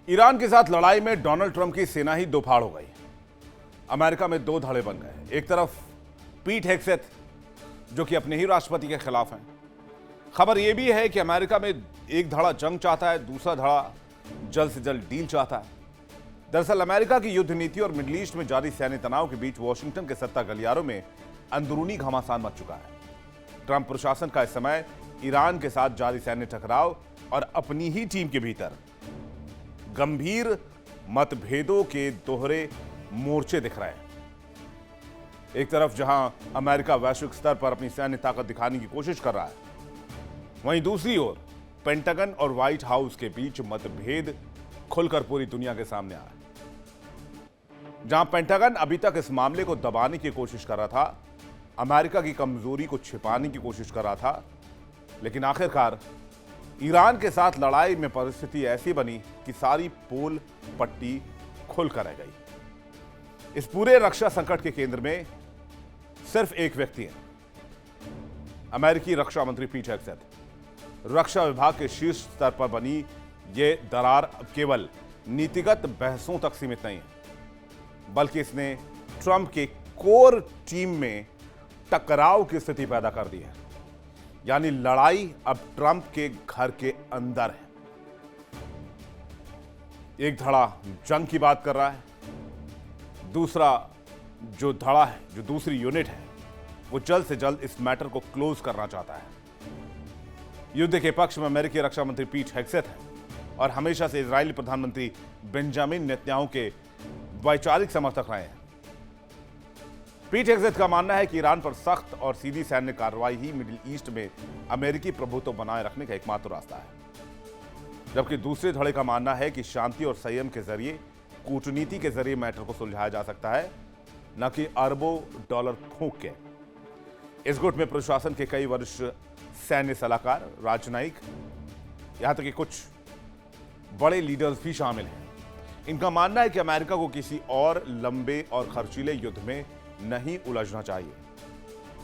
Iran के साथ लड़ाई में डोनाल्ड ट्रंप की सेना ही दो फाड़ हो गई। अमेरिका में दो धड़े बन गए। एक तरफ पीट हेग्सेथ जो कि अपने ही राष्ट्रपति के खिलाफ हैं। खबर यह भी है कि अमेरिका में एक धड़ा जंग चाहता है, दूसरा धड़ा जल्द से जल्द डील चाहता है। दरअसल अमेरिका की युद्ध नीति और मिडिल ईस्ट में जारी सैन्य तनाव के बीच वॉशिंगटन के सत्ता गलियारों में अंदरूनी घमासान मच चुका है। ट्रंप प्रशासन का इस समय ईरान के साथ जारी सैन्य टकराव और अपनी ही टीम के भीतर गंभीर मतभेदों के दोहरे मोर्चे दिख रहे हैं। एक तरफ जहां अमेरिका वैश्विक स्तर पर अपनी सैन्य ताकत दिखाने की कोशिश कर रहा है, वहीं दूसरी ओर पेंटागन और व्हाइट हाउस के बीच मतभेद खुलकर पूरी दुनिया के सामने आया। जहां पेंटागन अभी तक इस मामले को दबाने की कोशिश कर रहा था, अमेरिका की कमजोरी को छिपाने की कोशिश कर रहा था, लेकिन आखिरकार ईरान के साथ लड़ाई में परिस्थिति ऐसी बनी कि सारी पोल पट्टी खुलकर रह गई। इस पूरे रक्षा संकट के केंद्र में सिर्फ एक व्यक्ति है, अमेरिकी रक्षा मंत्री पीट हेग्सेथ। रक्षा विभाग के शीर्ष स्तर पर बनी यह दरार अब केवल नीतिगत बहसों तक सीमित नहीं है, बल्कि इसने ट्रंप के कोर टीम में टकराव की स्थिति पैदा कर दी है। यानी लड़ाई अब ट्रंप के घर के अंदर है। एक धड़ा जंग की बात कर रहा है, दूसरा जो धड़ा है, जो दूसरी यूनिट है, वो जल्द से जल्द इस मैटर को क्लोज करना चाहता है। युद्ध के पक्ष में अमेरिकी रक्षा मंत्री पीट हेग्सेथ है और हमेशा से इजरायली प्रधानमंत्री बेंजामिन नेतन्याहू के वैचारिक समर्थक रहे हैं। पीट हेग्सेथ का मानना है कि ईरान पर सख्त और सीधी सैन्य कार्रवाई ही मिडिल ईस्ट में अमेरिकी प्रभुत्व बनाए रखने का एकमात्र रास्ता है, जबकि दूसरे धड़े का मानना है कि शांति और संयम के जरिए, कूटनीति के जरिए मैटर को सुलझाया जा सकता है, न कि अरबों डॉलर फूंक के। इस गुट में प्रशासन के कई वरिष्ठ सैन्य सलाहकार, राजनयिक, यहां तक कि कुछ बड़े लीडर्स भी शामिल हैं। इनका मानना है कि अमेरिका को किसी और लंबे और खर्चीले युद्ध में नहीं उलझना चाहिए,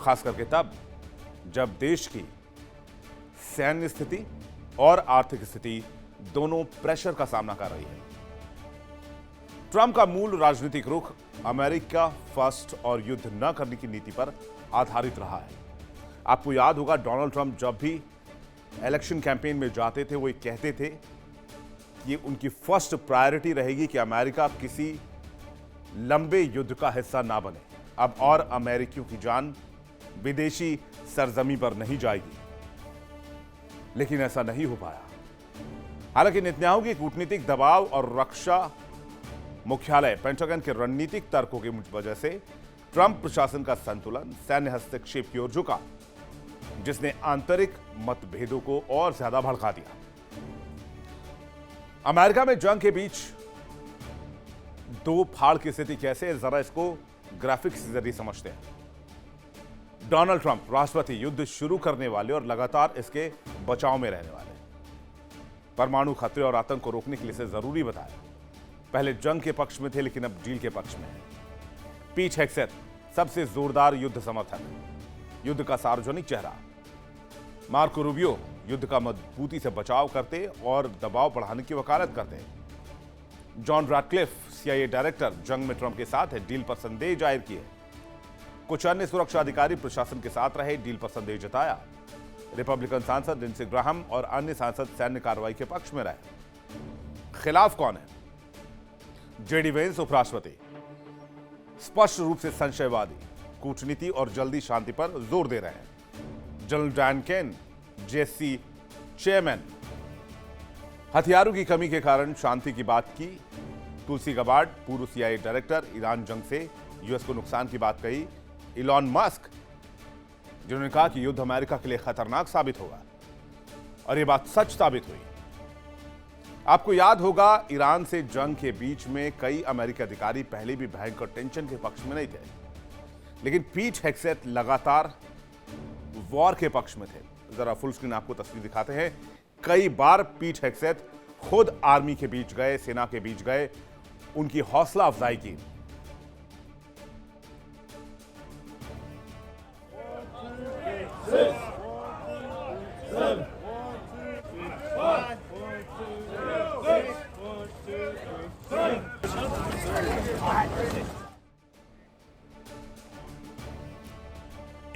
खास करके तब जब देश की सैन्य स्थिति और आर्थिक स्थिति दोनों प्रेशर का सामना कर रही है। ट्रंप का मूल राजनीतिक रुख अमेरिका फर्स्ट और युद्ध न करने की नीति पर आधारित रहा है। आपको याद होगा, डोनाल्ड ट्रंप जब भी इलेक्शन कैंपेन में जाते थे, वो ये कहते थे कि उनकी फर्स्ट प्रायोरिटी रहेगी कि अमेरिका किसी लंबे युद्ध का हिस्सा ना बने। अब और अमेरिकियों की जान विदेशी सरजमी पर नहीं जाएगी, लेकिन ऐसा नहीं हो पाया। हालांकि नेतन्याहू की कूटनीतिक दबाव और रक्षा मुख्यालय पेंटागन के रणनीतिक तर्कों की वजह से ट्रंप प्रशासन का संतुलन सैन्य हस्तक्षेप की ओर झुका, जिसने आंतरिक मतभेदों को और ज्यादा भड़का दिया। अमेरिका में जंग के बीच दो फाड़ की स्थिति कैसे है, जरा इसको ग्राफिक्स के जरिए समझते हैं। डोनाल्ड ट्रंप राष्ट्रपति, युद्ध शुरू करने वाले और लगातार इसके बचाव में रहने वाले, परमाणु खतरे और आतंक को रोकने के लिए इसे जरूरी बताया। पहले जंग के पक्ष में थे, लेकिन अब डील के पक्ष में है। पीट हेग्सेथ सबसे जोरदार युद्ध समर्थक, युद्ध का सार्वजनिक चेहरा। मार्को रूबियो युद्ध का मजबूती से बचाव करते और दबाव बढ़ाने की वकालत करते हैं। जॉन रैटक्लिफ, CIA डायरेक्टर, जंग में ट्रंप के साथ है, डील पर संदेह जाहिर किए। कुछ अन्य सुरक्षा अधिकारी प्रशासन के साथ रहे, डील पर संदेह जताया। रिपब्लिकन सांसद लिंडसे ग्राहम और अन्य सांसद सैन्य कार्रवाई के पक्ष में रहे। खिलाफ कौन है? JD वेंस, उपराष्ट्रपति, स्पष्ट रूप से संशयवादी, कूटनीति और जल्दी शांति पर जोर दे रहे हैं। General Dan Caine, JSC chairman, हथियारों की कमी के कारण शांति की बात की। तुलसी गबार्ड, पूर्व CIA डायरेक्टर, ईरान जंग से US को नुकसान की बात कही। इलॉन मस्क, जिन्होंने कहा कि युद्ध अमेरिका के लिए खतरनाक साबित होगा, और यह बात सच साबित हुई। आपको याद होगा, ईरान से जंग के बीच में कई अमेरिकी अधिकारी पहले भी भयंकर टेंशन के पक्ष में नहीं थे, लेकिन पीट हेग्सेथ लगातार वॉर के पक्ष में थे। जरा फुल स्क्रीन आपको तस्वीर दिखाते हैं। कई बार पीट हेग्सेथ खुद आर्मी के बीच गए, सेना के बीच गए, उनकी हौसला अफजाई की।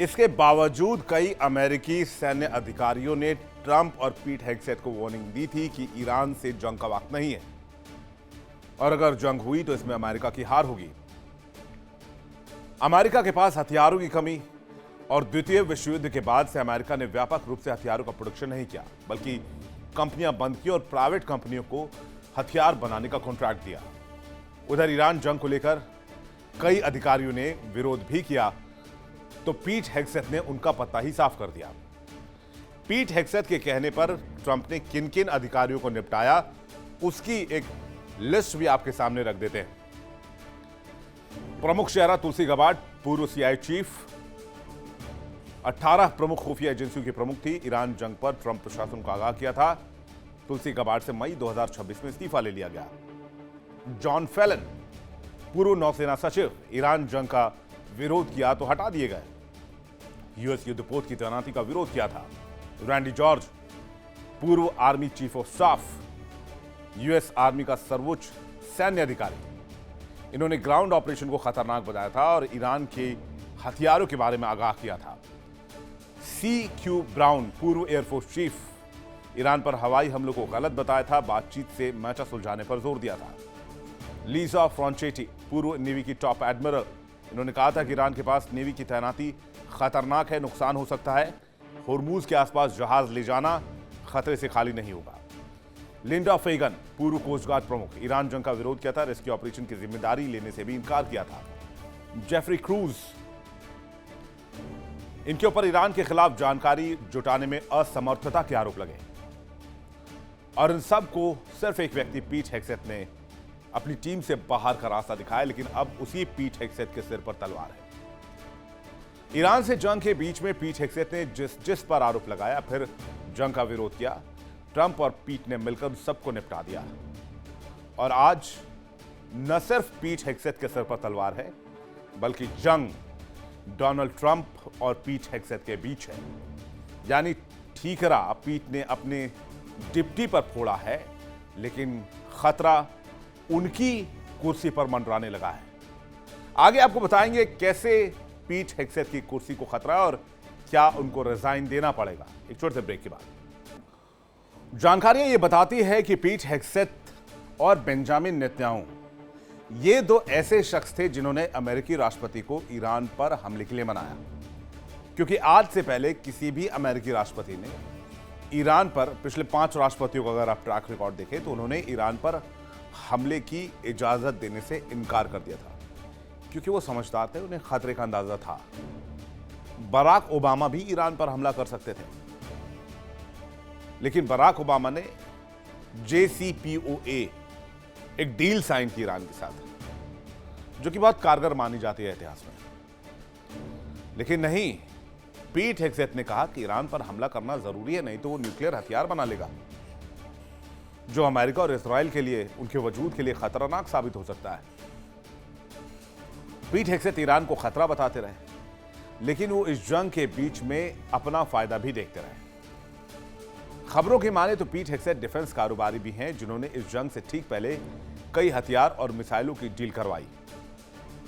इसके बावजूद कई अमेरिकी सैन्य अधिकारियों ने ट्रंप और पीट हेगसेथ को वार्निंग दी थी कि ईरान से जंग का वक्त नहीं है और अगर जंग हुई तो इसमें अमेरिका की हार होगी। अमेरिका के पास हथियारों की कमी और द्वितीय विश्व युद्ध के बाद से अमेरिका ने व्यापक रूप से हथियारों का प्रोडक्शन नहीं किया, बल्कि कंपनियां बंद की और प्राइवेट कंपनियों को हथियार बनाने का कॉन्ट्रैक्ट दिया। उधर ईरान जंग को लेकर कई अधिकारियों ने विरोध भी किया तो पीट हेगसेथ ने उनका पत्ता ही साफ कर दिया। पीट हेगसेथ के कहने पर ट्रंप ने किन किन अधिकारियों को निपटाया उसकी एक लिस्ट भी आपके सामने रख देते हैं। प्रमुख चेहरा तुलसी गबार्ड, पूर्व सीआईए चीफ, 18 प्रमुख खुफिया एजेंसियों की प्रमुख थी। ईरान जंग पर ट्रंप प्रशासन को आगाह किया था। तुलसी गबार्ड से मई 2026 में इस्तीफा ले लिया गया। जॉन फेलन, पूर्व नौसेना सचिव, ईरान जंग का विरोध किया तो हटा दिए गए। यूएस युद्धपोत की तैनाती का विरोध किया था। रैंडी जॉर्ज, पूर्व army chief of staff, US army का सर्वोच्च सैन्य अधिकारी, इन्होंने ग्राउंड ऑपरेशन को खतरनाक बताया था और ईरान के हथियारों के बारे में आगाह किया था। CQ ब्राउन, पूर्व एयरफोर्स चीफ, ईरान पर हवाई हमलों को गलत बताया था, बातचीत से मैचा सुलझाने पर जोर दिया था। लीजा फ्रॉन्चेटी, पूर्व नेवी की टॉप एडमिरल, इन्होंने कहा था कि ईरान के पास नेवी की तैनाती खतरनाक है, नुकसान हो सकता है, होर्मुज के आसपास जहाज ले जाना खतरे से खाली नहीं होगा। लिंडा फेगन, पूर्व कोस्ट गार्ड प्रमुख, ईरान जंग का विरोध किया था, रेस्क्यू ऑपरेशन की जिम्मेदारी लेने से भी इनकार किया था। जेफरी क्रूज, इनके ऊपर ईरान के खिलाफ जानकारी जुटाने में असमर्थता के आरोप लगे और इन सब को सिर्फ एक व्यक्ति पीट हेगसेथ ने अपनी टीम से बाहर का रास्ता दिखाया, लेकिन अब उसी पीट हेगसेथ के सिर पर तलवार है। ईरान से जंग के बीच में पीट हेगसेथ ने जिस पर आरोप लगाया, फिर जंग का विरोध किया। ट्रंप और पीट ने मिलकर सबको निपटा दिया और आज न सिर्फ पीट हेगसेथ के सिर पर तलवार है, बल्कि जंग डोनाल्ड ट्रंप और पीट हेगसेथ के बीच है। यानी ठीकरा पीट ने अपने डिप्टी पर फोड़ा है, लेकिन खतरा उनकी कुर्सी पर मंडराने लगा है। आगे आपको बताएंगे कैसे पीट हेगसेथ की कुर्सी को खतरा है और क्या उनको रिजाइन देना पड़ेगा। एक छोटे से ब्रेक के बाद जानकारियां ये बताती है कि पीट हेगसेथ और बेंजामिन नेतन्याहू, ये दो ऐसे शख्स थे जिन्होंने अमेरिकी राष्ट्रपति को ईरान पर हमले के लिए मनाया, क्योंकि आज से पहले किसी भी अमेरिकी राष्ट्रपति ने ईरान पर, पिछले 5 राष्ट्रपतियों का अगर आप ट्रैक रिकॉर्ड देखें तो उन्होंने ईरान पर हमले की इजाजत देने से इनकार कर दिया था, क्योंकि वो समझदार थे, उन्हें खतरे का अंदाजा था। बराक ओबामा भी ईरान पर हमला कर सकते थे, लेकिन बराक ओबामा ने JCPOA एक डील साइन की ईरान के साथ, जो कि बहुत कारगर मानी जाती है इतिहास में। लेकिन नहीं, पीट हेगसेथ ने कहा कि ईरान पर हमला करना जरूरी है, नहीं तो वो न्यूक्लियर हथियार बना लेगा, जो अमेरिका और इस्राएल के लिए, उनके वजूद के लिए खतरनाक साबित हो सकता है। पीट हेगसेथ ईरान को खतरा बताते रहे, लेकिन वो इस जंग के बीच में अपना फायदा भी देखते रहे। खबरों की माने तो पीट हेगसेथ डिफेंस कारोबारी भी हैं, जिन्होंने इस जंग से ठीक पहले कई हथियार और मिसाइलों की डील करवाई।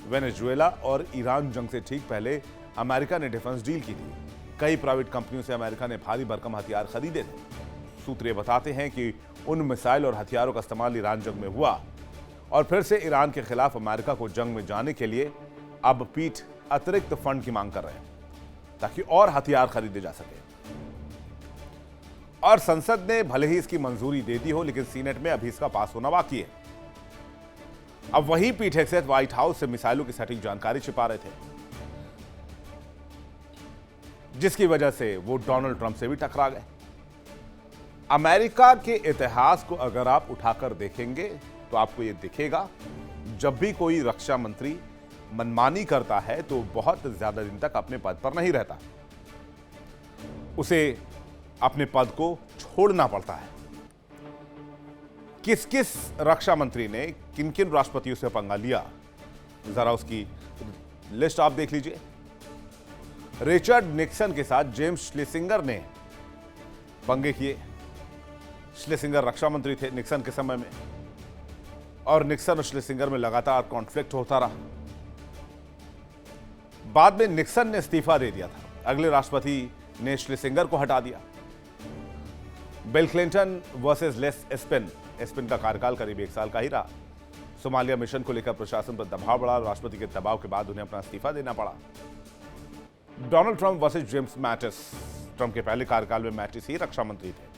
वेनेजुएला और ईरान जंग से ठीक पहले अमेरिका ने डिफेंस डील की थी। कई प्राइवेट कंपनियों से अमेरिका ने भारी भरकम हथियार खरीदे थे। सूत्र ये बताते हैं कि उन मिसाइल और हथियारों का इस्तेमाल ईरान जंग में हुआ और फिर से ईरान के खिलाफ अमेरिका को जंग में जाने के लिए अब पीट अतिरिक्त फंड की मांग कर रहे हैं, ताकि और हथियार खरीदे जा सके। और संसद ने भले ही इसकी मंजूरी दे दी हो, लेकिन सीनेट में अभी इसका पास होना बाकी है। अब वही पीट हेगसेथ व्हाइट हाउस से मिसाइलों की सटीक जानकारी छिपा रहे थे, जिसकी वजह से वो डोनाल्ड ट्रंप से भी टकरा गए। अमेरिका के इतिहास को अगर आप उठाकर देखेंगे तो आपको यह दिखेगा, जब भी कोई रक्षा मंत्री मनमानी करता है तो बहुत ज्यादा दिन तक अपने पद पर नहीं रहता, उसे अपने पद को छोड़ना पड़ता है। किस किस रक्षा मंत्री ने किन किन राष्ट्रपतियों से पंगा लिया, जरा उसकी लिस्ट आप देख लीजिए। रिचर्ड निक्सन के साथ जेम्स श्लेसिंगर ने पंगे किए। श्लेसिंगर रक्षा मंत्री थे निक्सन के समय में, और निक्सन और श्लेसिंगर में लगातार कॉन्फ्लिक्ट होता रहा। बाद में निक्सन ने इस्तीफा दे दिया था अगले राष्ट्रपति ने श्लेसिंगर को हटा दिया। बिल क्लिंटन वर्सेस लेस एस्पिन का कार्यकाल करीब 1 साल का ही रहा। सोमालिया मिशन को लेकर प्रशासन पर दबाव बढ़ा। राष्ट्रपति के दबाव के बाद उन्हें अपना इस्तीफा देना पड़ा। Donald Trump versus James Mattis. Trump के पहले कार्यकाल में मैटिस ही रक्षा मंत्री थे।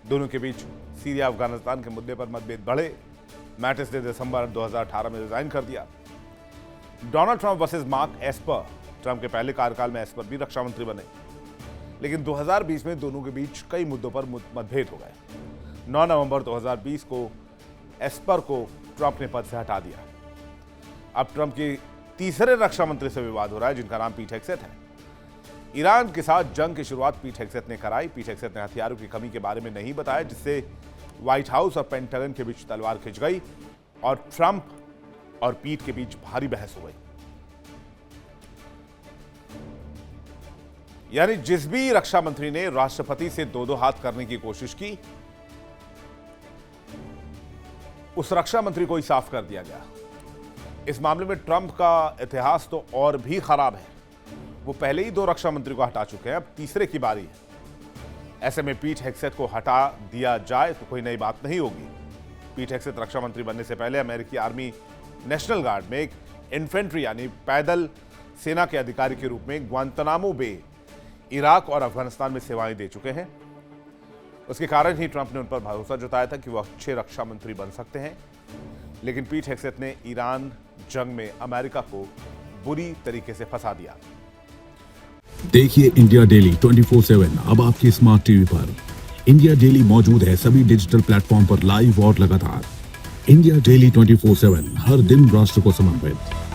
दोनों के बीच सीरिया अफगानिस्तान के मुद्दे पर मतभेद बढ़े। मैटिस ने दिसंबर 2018 में रिजाइन कर दिया। Donald Trump versus mark Esper. Trump के पहले कार्यकाल में एस्पर भी रक्षा मंत्री बने, लेकिन 2020 में दोनों के बीच कई मुद्दों पर मतभेद हो गए। 9 नवंबर 2020 को एस्पर को ट्रंप ने पद से हटा दिया। अब ट्रंप के तीसरे रक्षा मंत्री से विवाद हो रहा है, जिनका नाम पीट हेग्सेथ है। ईरान के साथ जंग की शुरुआत पीट हेग्सेथ ने कराई। पीट हेग्सेथ ने हथियारों की कमी के बारे में नहीं बताया, जिससे व्हाइट हाउस और पेंटागन के बीच तलवार खिंच गई और ट्रंप और पीट के बीच भारी बहस हो गई। यानी जिस भी रक्षा मंत्री ने राष्ट्रपति से दो हाथ करने की कोशिश की, उस रक्षा मंत्री को ही साफ कर दिया गया। इस मामले में ट्रंप का इतिहास तो और भी खराब है। वो पहले ही 2 रक्षा मंत्री को हटा चुके हैं, अब तीसरे की बारी है। ऐसे में पीट हेग्सेथ को हटा दिया जाए तो कोई नई बात नहीं होगी। पीट हेग्सेथ रक्षा मंत्री बनने से पहले अमेरिकी आर्मी नेशनल गार्ड में एक इन्फेंट्री यानी पैदल सेना के अधिकारी के रूप में ग्वांतनामो बे, इराक और अफगानिस्तान में सेवाएं दे चुके हैं। उसके कारण ही ट्रंप ने उन पर भरोसा जताया था कि वो अच्छे रक्षा मंत्री बन सकते हैं। लेकिन पीट हेग्सेथ ने ईरान जंग में अमेरिका को बुरी तरीके से फंसा दिया। देखिए इंडिया डेली 24/7 अब आपके स्मार्ट टीवी पर। इंडिया डेली मौजूद है सभी डिजिटल प्लेटफॉर्म पर लाइव और लगातार। इंडिया डेली 24/7 हर दिन राष्ट्र को समर्पित।